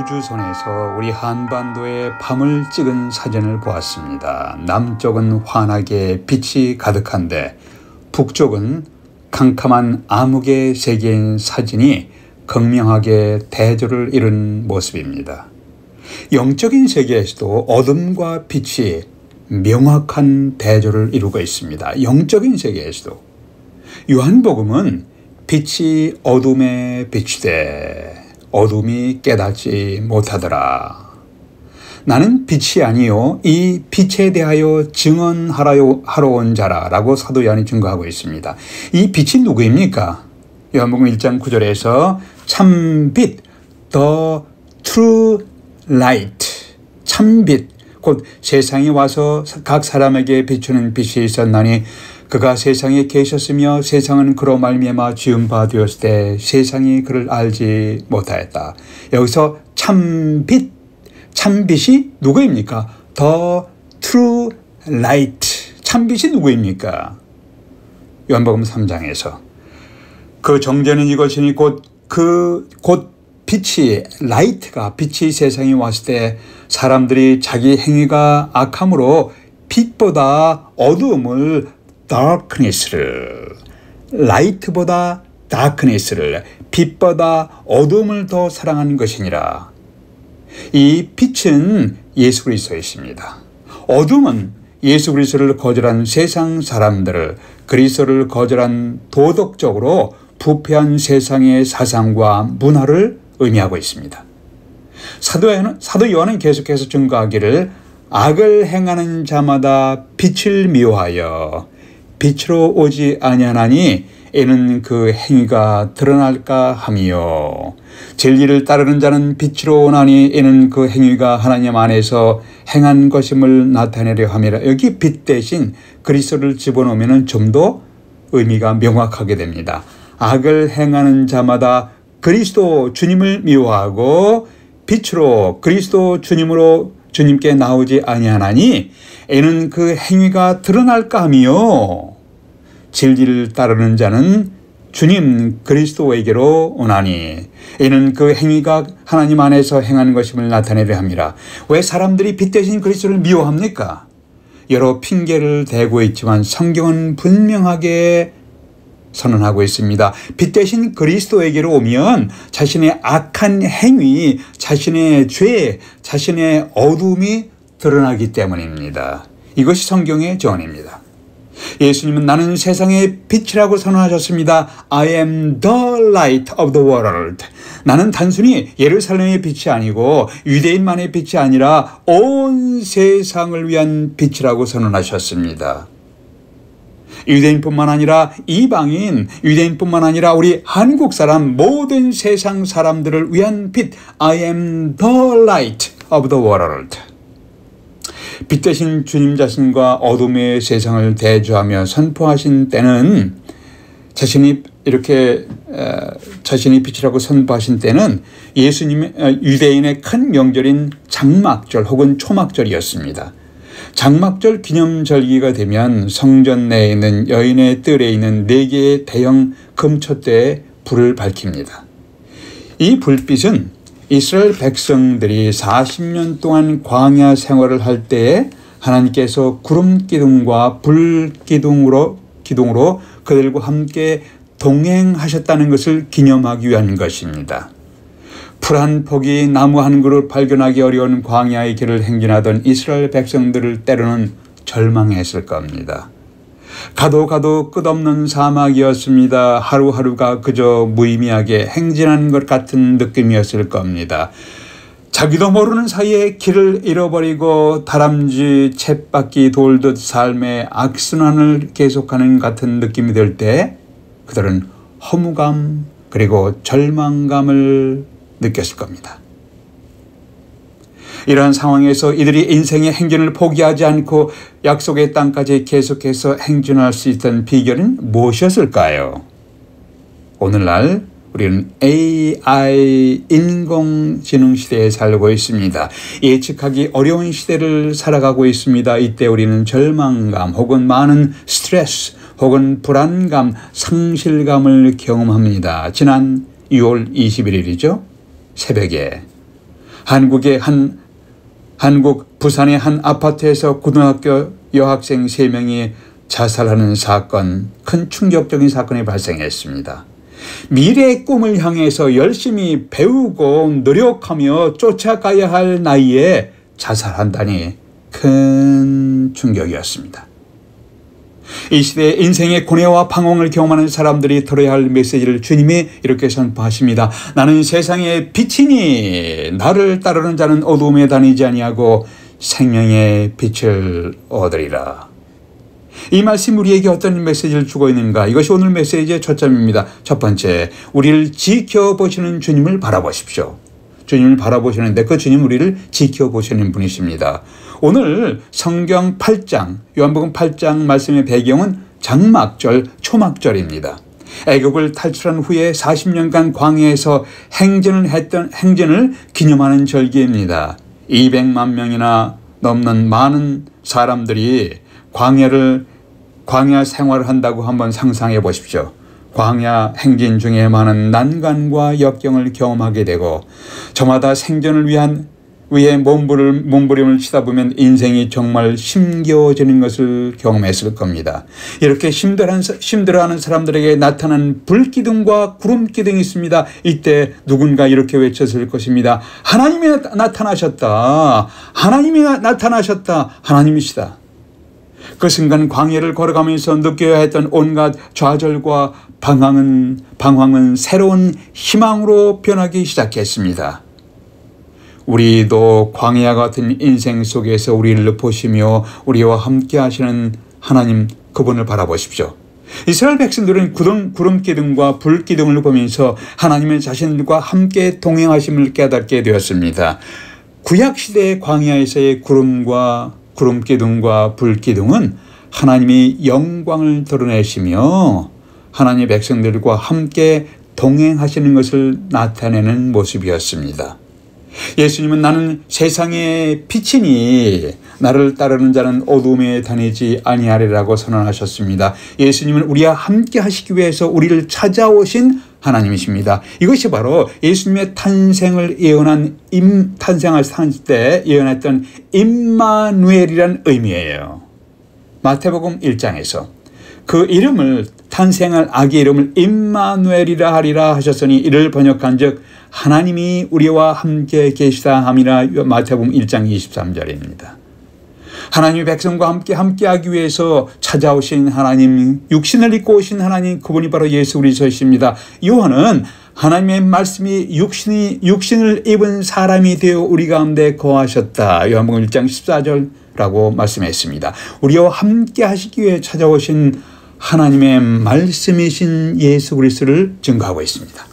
우주선에서 우리 한반도의 밤을 찍은 사진을 보았습니다. 남쪽은 환하게 빛이 가득한데 북쪽은 캄캄한 암흑의 세계인 사진이 극명하게 대조를 이룬 모습입니다. 영적인 세계에서도 어둠과 빛이 명확한 대조를 이루고 있습니다. 영적인 세계에서도. 요한복음은 빛이 어둠에 비추되 어둠이 깨닫지 못하더라. 나는 빛이 아니요 이 빛에 대하여 증언하러 온 자라 라고 사도 요한이 증거하고 있습니다. 이 빛이 누구입니까? 요한복음 1장 9절에서 참빛 the true light 참빛 곧 세상에 와서 각 사람에게 비추는 빛이 있었나니 그가 세상에 계셨으며 세상은 그로 말미암아 지은 바 되었을 때 세상이 그를 알지 못하였다. 여기서 참빛, 참빛이 누구입니까? The true light, 참빛이 누구입니까? 요한복음 3장에서 그 정죄는 이것이니 곧 빛이, 라이트가 빛이 세상에 왔을 때 사람들이 자기 행위가 악함으로 빛보다 어두움을 darkness를, light보다 darkness를, 빛보다 어둠을 더 사랑하는 것이니라. 이 빛은 예수 그리스도이십니다. 어둠은 예수 그리스도를 거절한 세상 사람들을, 그리스도를 거절한 도덕적으로 부패한 세상의 사상과 문화를 의미하고 있습니다. 사도 요한은 계속해서 증거하기를 악을 행하는 자마다 빛을 미워하여 빛으로 오지 아니하나니 이는 그 행위가 드러날까 하며 진리를 따르는 자는 빛으로 오나니 이는 그 행위가 하나님 안에서 행한 것임을 나타내려 함이라. 여기 빛 대신 그리스도를 집어넣으면 좀 더 의미가 명확하게 됩니다. 악을 행하는 자마다 그리스도 주님을 미워하고 빛으로 그리스도 주님께 나오지 아니하나니 이는 그 행위가 드러날까 하며 진리를 따르는 자는 주님 그리스도에게로 오나니 이는 그 행위가 하나님 안에서 행하는 것임을 나타내려 함이라. 왜 사람들이 빛 대신 그리스도를 미워합니까? 여러 핑계를 대고 있지만 성경은 분명하게 선언하고 있습니다. 빛 대신 그리스도에게로 오면 자신의 악한 행위, 자신의 죄, 자신의 어둠이 드러나기 때문입니다. 이것이 성경의 조언입니다. 예수님은 나는 세상의 빛이라고 선언하셨습니다. I am the light of the world. 나는 단순히 예루살렘의 빛이 아니고 유대인만의 빛이 아니라 온 세상을 위한 빛이라고 선언하셨습니다. 유대인뿐만 아니라 이방인, 유대인뿐만 아니라 우리 한국 사람 모든 세상 사람들을 위한 빛. I am the light of the world. 빛 대신 주님 자신과 어둠의 세상을 대조하며 선포하신 때는 자신이 빛이라고 선포하신 때는 예수님의 유대인의 큰 명절인 장막절 혹은 초막절이었습니다. 장막절 기념절기가 되면 성전 내에 있는 여인의 뜰에 있는 4개의 대형 금촛대에 불을 밝힙니다. 이 불빛은 이스라엘 백성들이 40년 동안 광야 생활을 할 때에 하나님께서 구름 기둥과 불 기둥으로 그들과 함께 동행하셨다는 것을 기념하기 위한 것입니다. 풀 한 폭이 나무 한 그루 발견하기 어려운 광야의 길을 행진하던 이스라엘 백성들을 때로는 절망했을 겁니다. 가도 끝없는 사막이었습니다. 하루하루가 그저 무의미하게 행진하는 것 같은 느낌이었을 겁니다. 자기도 모르는 사이에 길을 잃어버리고 다람쥐 쳇바퀴 돌듯 삶의 악순환을 계속하는 같은 느낌이 들 때 그들은 허무감 그리고 절망감을 느꼈을 겁니다. 이러한 상황에서 이들이 인생의 행진을 포기하지 않고 약속의 땅까지 계속해서 행진할 수 있던 비결은 무엇이었을까요? 오늘날 우리는 AI 인공지능 시대에 살고 있습니다. 예측하기 어려운 시대를 살아가고 있습니다. 이때 우리는 절망감 혹은 많은 스트레스 혹은 불안감, 상실감을 경험합니다. 지난 6월 21일이죠. 새벽에 한국 부산의 한 아파트에서 고등학교 여학생 3명이 자살하는 사건, 큰 충격적인 사건이 발생했습니다. 미래의 꿈을 향해서 열심히 배우고 노력하며 쫓아가야 할 나이에 자살한다니 큰 충격이었습니다. 이 시대에 인생의 고뇌와 방황을 경험하는 사람들이 들어야 할 메시지를 주님이 이렇게 선포하십니다. 나는 세상의 빛이니 나를 따르는 자는 어두움에 다니지 아니하고 생명의 빛을 얻으리라. 이 말씀 우리에게 어떤 메시지를 주고 있는가? 이것이 오늘 메시지의 초점입니다. 첫 번째, 우리를 지켜보시는 주님을 바라보십시오. 주님을 바라보시는데 그 주님 우리를 지켜보시는 분이십니다. 오늘 성경 8장, 요한복음 8장 말씀의 배경은 장막절, 초막절입니다. 애굽을 탈출한 후에 40년간 광야에서 행진을 기념하는 절기입니다. 200만 명이나 넘는 많은 사람들이 광야 생활을 한다고 한번 상상해 보십시오. 광야 행진 중에 많은 난관과 역경을 경험하게 되고 저마다 생존을 위해 몸부림을 치다 보면 인생이 정말 힘겨워지는 것을 경험했을 겁니다. 이렇게 힘들어하는 사람들에게 나타난 불기둥과 구름기둥이 있습니다. 이때 누군가 이렇게 외쳤을 것입니다. 하나님이 나타나셨다. 하나님이 나타나셨다. 하나님이시다. 그 순간 광야를 걸어가면서 느껴야 했던 온갖 좌절과 방황은 새로운 희망으로 변하기 시작했습니다. 우리도 광야 같은 인생 속에서 우리를 보시며 우리와 함께 하시는 하나님 그분을 바라보십시오. 이스라엘 백성들은 구름기둥과 불기둥을 보면서 하나님의 자신들과 함께 동행하심을 깨닫게 되었습니다. 구약시대의 광야에서의 구름기둥과 불기둥은 하나님이 영광을 드러내시며 하나님의 백성들과 함께 동행하시는 것을 나타내는 모습이었습니다. 예수님은 나는 세상의 빛이니 나를 따르는 자는 어둠에 다니지 아니하리라고 선언하셨습니다. 예수님은 우리와 함께 하시기 위해서 우리를 찾아오신 하나님이십니다. 이것이 바로 예수님의 탄생을 탄생할 때 예언했던 임마누엘이라는 의미예요. 마태복음 1장에서 그 이름을 탄생할 아기 이름을 임마누엘이라 하리라 하셨으니 이를 번역한 즉 하나님이 우리와 함께 계시다 함이라. 마태복음 1장 23절입니다. 하나님의 백성과 함께하기 위해서 찾아오신 하나님, 육신을 입고 오신 하나님, 그분이 바로 예수 그리스도이십니다. 요한은 하나님의 말씀이 육신을 입은 사람이 되어 우리 가운데 거하셨다. 요한복음 1장 14절라고 말씀했습니다. 우리와 함께 하시기 위해 찾아오신 하나님의 말씀이신 예수 그리스도를 증거하고 있습니다.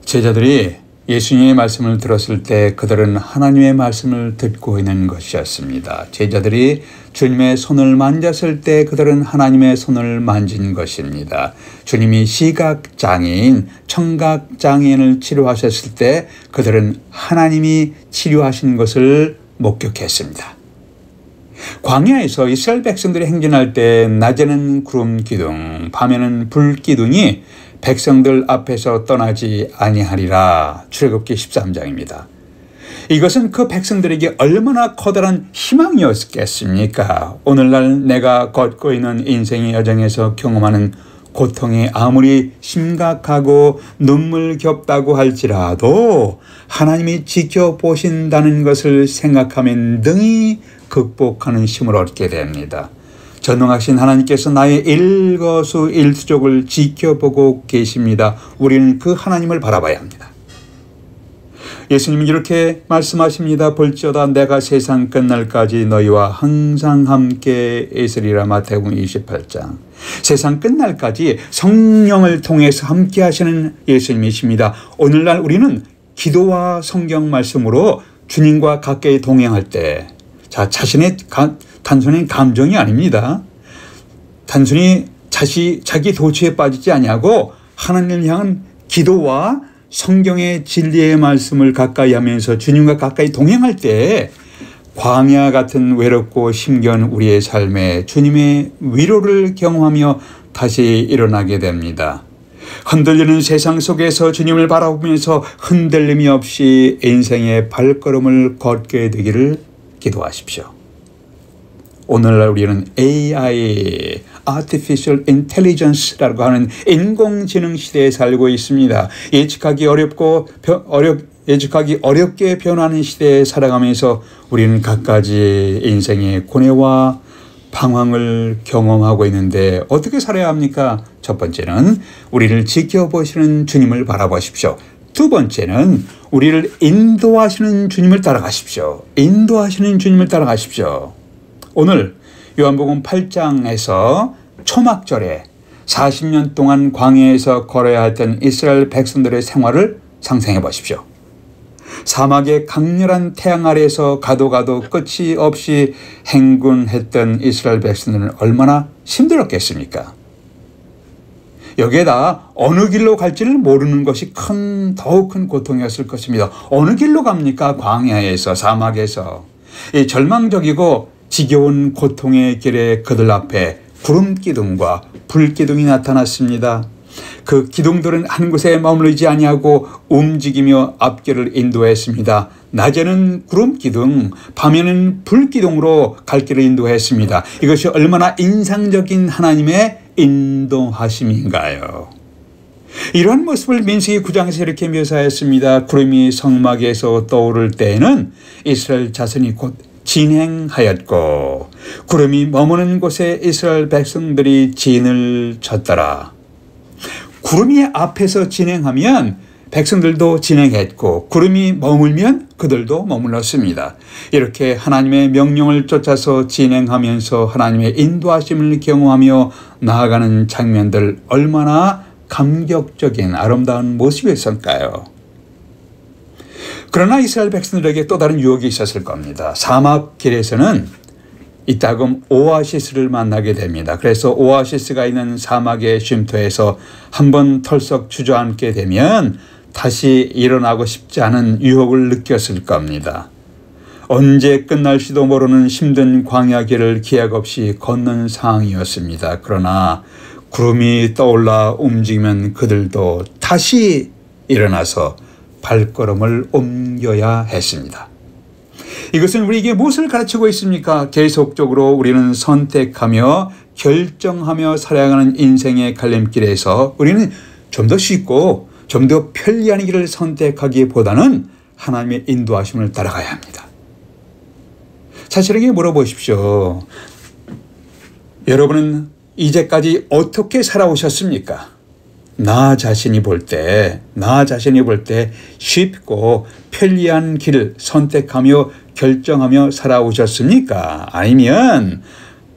제자들이 예수님의 말씀을 들었을 때 그들은 하나님의 말씀을 듣고 있는 것이었습니다. 제자들이 주님의 손을 만졌을 때 그들은 하나님의 손을 만진 것입니다. 주님이 시각장애인, 청각장애인을 치료하셨을 때 그들은 하나님이 치료하신 것을 목격했습니다. 광야에서 이스라엘 백성들이 행진할 때 낮에는 구름기둥, 밤에는 불기둥이 백성들 앞에서 떠나지 아니하리라. 출애굽기 13장입니다. 이것은 그 백성들에게 얼마나 커다란 희망이었겠습니까? 오늘날 내가 걷고 있는 인생의 여정에서 경험하는 고통이 아무리 심각하고 눈물겹다고 할지라도 하나님이 지켜보신다는 것을 생각하면 능히 극복하는 힘을 얻게 됩니다. 전능하신 하나님께서 나의 일거수일투족을 지켜보고 계십니다. 우리는 그 하나님을 바라봐야 합니다. 예수님은 이렇게 말씀하십니다. 볼지어다 내가 세상 끝날까지 너희와 항상 함께 있으리라. 마태복음 28장. 세상 끝날까지 성령을 통해서 함께 하시는 예수님이십니다. 오늘날 우리는 기도와 성경 말씀으로 주님과 가까이 동행할 때 자신의 단순히 감정이 아닙니다. 단순히 자기 도취에 빠지지 아니하고 하나님을 향한 기도와 성경의 진리의 말씀을 가까이 하면서 주님과 가까이 동행할 때 광야 같은 외롭고 힘겨운 우리의 삶에 주님의 위로를 경험하며 다시 일어나게 됩니다. 흔들리는 세상 속에서 주님을 바라보면서 흔들림이 없이 인생의 발걸음을 걷게 되기를 기도하십시오. 오늘날 우리는 AI, Artificial Intelligence라고 하는 인공지능 시대에 살고 있습니다. 예측하기 어렵게 변하는 시대에 살아가면서 우리는 갖가지 인생의 고뇌와 방황을 경험하고 있는데 어떻게 살아야 합니까? 첫 번째는 우리를 지켜보시는 주님을 바라보십시오. 두 번째는 우리를 인도하시는 주님을 따라가십시오. 인도하시는 주님을 따라가십시오. 오늘 요한복음 8장에서 초막절에 40년 동안 광야에서 걸어야 했던 이스라엘 백성들의 생활을 상상해 보십시오. 사막의 강렬한 태양 아래에서 가도 끝이 없이 행군했던 이스라엘 백성들은 얼마나 힘들었겠습니까? 여기에다 어느 길로 갈지를 모르는 것이 더욱 큰 고통이었을 것입니다. 어느 길로 갑니까? 광야에서, 사막에서. 이 절망적이고 지겨운 고통의 길에 그들 앞에 구름 기둥과 불 기둥이 나타났습니다. 그 기둥들은 한 곳에 머무르지 아니하고 움직이며 앞길을 인도했습니다. 낮에는 구름 기둥, 밤에는 불 기둥으로 갈 길을 인도했습니다. 이것이 얼마나 인상적인 하나님의 인도하심인가요? 이러한 모습을 민수기 9장에서 이렇게 묘사했습니다. 구름이 성막에서 떠오를 때에는 이스라엘 자손이 곧 진행하였고 구름이 머무는 곳에 이스라엘 백성들이 진을 쳤더라. 구름이 앞에서 진행하면 백성들도 진행했고 구름이 머물면 그들도 머물렀습니다. 이렇게 하나님의 명령을 쫓아서 진행하면서 하나님의 인도하심을 경험하며 나아가는 장면들 얼마나 감격적인 아름다운 모습이었을까요? 그러나 이스라엘 백성들에게 또 다른 유혹이 있었을 겁니다. 사막 길에서는 이따금 오아시스를 만나게 됩니다. 그래서 오아시스가 있는 사막의 쉼터에서 한번 털썩 주저앉게 되면 다시 일어나고 싶지 않은 유혹을 느꼈을 겁니다. 언제 끝날지도 모르는 힘든 광야길을 기약 없이 걷는 상황이었습니다. 그러나 구름이 떠올라 움직이면 그들도 다시 일어나서 발걸음을 옮겨야 했습니다. 이것은 우리에게 무엇을 가르치고 있습니까? 계속적으로 우리는 선택하며 결정하며 살아가는 인생의 갈림길에서 우리는 좀 더 쉽고 좀 더 편리한 길을 선택하기보다는 하나님의 인도하심을 따라가야 합니다. 자신에게 물어보십시오. 여러분은 이제까지 어떻게 살아오셨습니까? 나 자신이 볼 때 쉽고 편리한 길을 선택하며 결정하며 살아오셨습니까? 아니면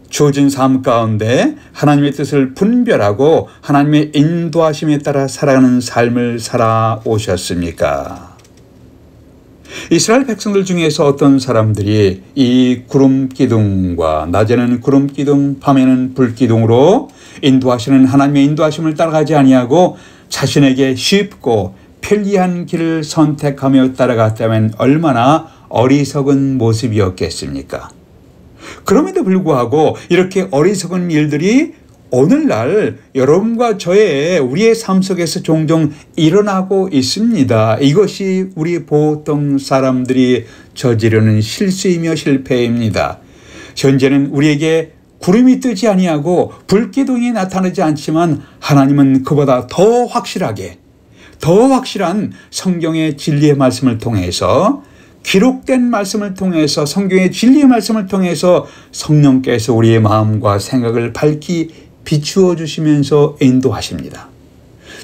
주어진 삶 가운데 하나님의 뜻을 분별하고 하나님의 인도하심에 따라 살아가는 삶을 살아오셨습니까? 이스라엘 백성들 중에서 어떤 사람들이 이 구름 기둥과 낮에는 구름 기둥, 밤에는 불 기둥으로 인도하시는 하나님의 인도하심을 따라가지 아니하고 자신에게 쉽고 편리한 길을 선택하며 따라갔다면 얼마나 어리석은 모습이었겠습니까? 그럼에도 불구하고 이렇게 어리석은 일들이 오늘날 여러분과 우리의 삶 속에서 종종 일어나고 있습니다. 이것이 우리 보통 사람들이 저지르는 실수이며 실패입니다. 현재는 우리에게 구름이 뜨지 아니하고 불기둥이 나타나지 않지만 하나님은 그보다 더 확실한 성경의 진리의 말씀을 통해서 기록된 말씀을 통해서 성경의 진리의 말씀을 통해서 성령께서 우리의 마음과 생각을 밝히 비추어 주시면서 인도하십니다.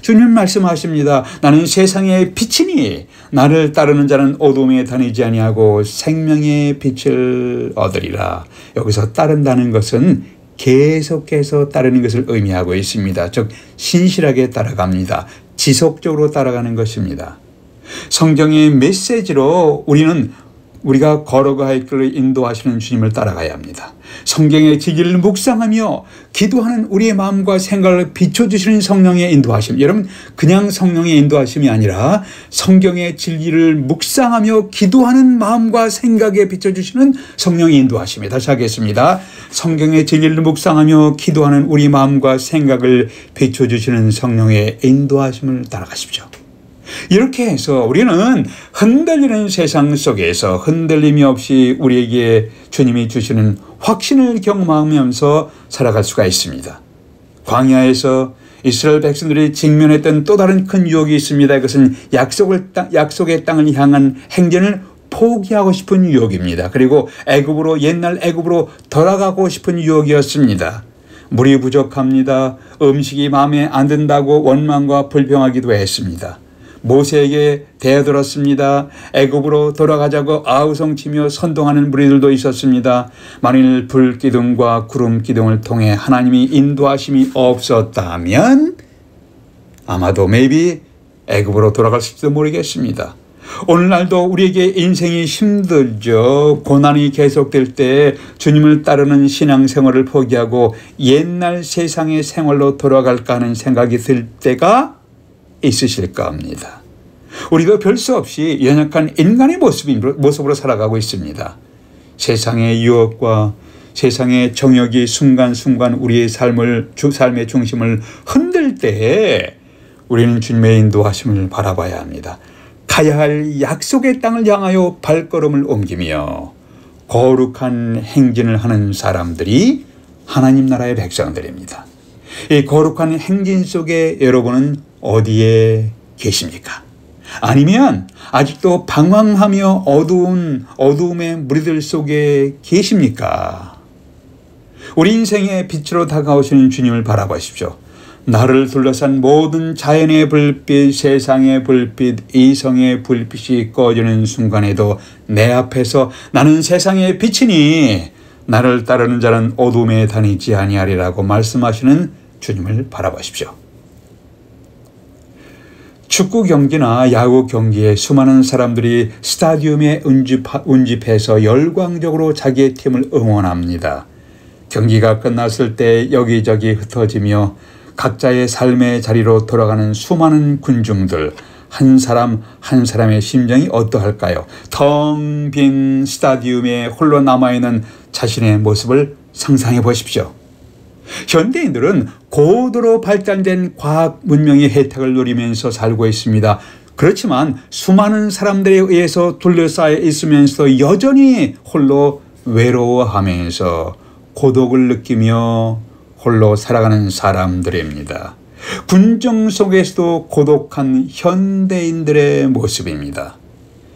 주님 말씀하십니다. 나는 세상의 빛이니 나를 따르는 자는 어둠에 다니지 아니하고 생명의 빛을 얻으리라. 여기서 따른다는 것은 계속해서 따르는 것을 의미하고 있습니다. 즉 신실하게 따라갑니다. 지속적으로 따라가는 것입니다. 성경의 메시지로 우리가 걸어갈 길을 인도하시는 주님을 따라가야 합니다. 성경의 진리를 묵상하며 기도하는 우리의 마음과 생각을 비춰주시는 성령의 인도하심. 여러분, 그냥 성령의 인도하심이 아니라 성경의 진리를 묵상하며 기도하는 마음과 생각에 비춰주시는 성령의 인도하심이. 다시 하겠습니다. 성경의 진리를 묵상하며 기도하는 우리 마음과 생각을 비춰주시는 성령의 인도하심을 따라가십시오. 이렇게 해서 우리는 흔들리는 세상 속에서 흔들림이 없이 우리에게 주님이 주시는 확신을 경험하면서 살아갈 수가 있습니다. 광야에서 이스라엘 백성들이 직면했던 또 다른 큰 유혹이 있습니다. 그것은 약속의 땅을 향한 행진을 포기하고 싶은 유혹입니다. 그리고 옛날 애굽으로 돌아가고 싶은 유혹이었습니다. 물이 부족합니다. 음식이 마음에 안 든다고 원망과 불평하기도 했습니다. 모세에게 대들었습니다. 애굽으로 돌아가자고 아우성치며 선동하는 무리들도 있었습니다. 만일 불기둥과 구름기둥을 통해 하나님이 인도하심이 없었다면 아마도 애굽으로 돌아갔을지도 모르겠습니다. 오늘날도 우리에게 인생이 힘들죠. 고난이 계속될 때 주님을 따르는 신앙생활을 포기하고 옛날 세상의 생활로 돌아갈까 하는 생각이 들 때가 있으실까 합니다. 우리도 별 수 없이 연약한 인간의 모습으로 살아가고 있습니다. 세상의 유혹과 세상의 정욕이 순간순간 우리의 삶의 중심을 흔들 때에 우리는 주님의 인도하심을 바라봐야 합니다. 가야 할 약속의 땅을 향하여 발걸음을 옮기며 거룩한 행진을 하는 사람들이 하나님 나라의 백성들입니다. 이 거룩한 행진 속에 여러분은 어디에 계십니까? 아니면 아직도 방황하며 어두움의 무리들 속에 계십니까? 우리 인생의 빛으로 다가오시는 주님을 바라보십시오. 나를 둘러싼 모든 자연의 불빛, 세상의 불빛, 이성의 불빛이 꺼지는 순간에도 내 앞에서 나는 세상의 빛이니 나를 따르는 자는 어둠에 다니지 아니하리라고 말씀하시는 주님을 바라보십시오. 축구 경기나 야구 경기에 수많은 사람들이 스타디움에 운집해서 열광적으로 자기의 팀을 응원합니다. 경기가 끝났을 때 여기저기 흩어지며 각자의 삶의 자리로 돌아가는 수많은 군중들, 한 사람 한 사람의 심정이 어떠할까요? 텅 빈 스타디움에 홀로 남아있는 자신의 모습을 상상해 보십시오. 현대인들은 고도로 발달된 과학 문명의 혜택을 누리면서 살고 있습니다. 그렇지만 수많은 사람들에 의해서 둘러싸여 있으면서도 여전히 홀로 외로워하면서 고독을 느끼며 홀로 살아가는 사람들입니다. 군정 속에서도 고독한 현대인들의 모습입니다.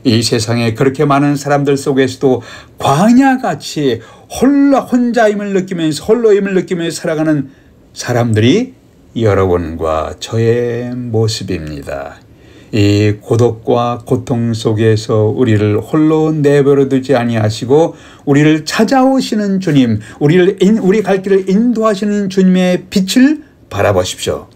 이 세상에 그렇게 많은 사람들 속에서도 광야같이 혼자임을 느끼면서 홀로임을 느끼면서 살아가는 사람들이 여러분과 저의 모습입니다. 이 고독과 고통 속에서 우리를 홀로 내버려 두지 아니하시고 우리를 찾아오시는 주님, 우리 갈 길을 인도하시는 주님의 빛을 바라보십시오.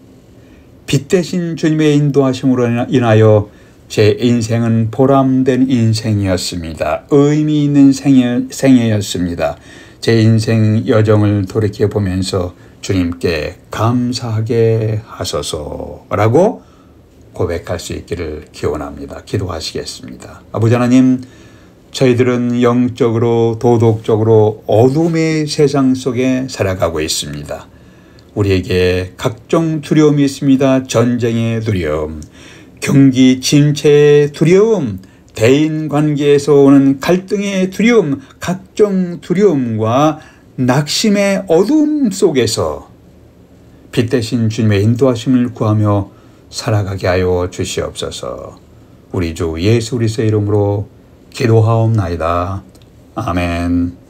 빛 대신 주님의 인도하심으로 인하여 제 인생은 보람된 인생이었습니다. 의미 있는 생애였습니다. 제 인생 여정을 돌이켜보면서 주님께 감사하게 하소서라고 고백할 수 있기를 기원합니다. 기도하시겠습니다. 아버지 하나님, 저희들은 영적으로 도덕적으로 어둠의 세상 속에 살아가고 있습니다. 우리에게 각종 두려움이 있습니다. 전쟁의 두려움, 경기 침체의 두려움, 대인관계에서 오는 갈등의 두려움, 각종 두려움과 낙심의 어둠 속에서 빛 대신 주님의 인도하심을 구하며 살아가게 하여 주시옵소서. 우리 주 예수 그리스도의 이름으로 기도하옵나이다. 아멘.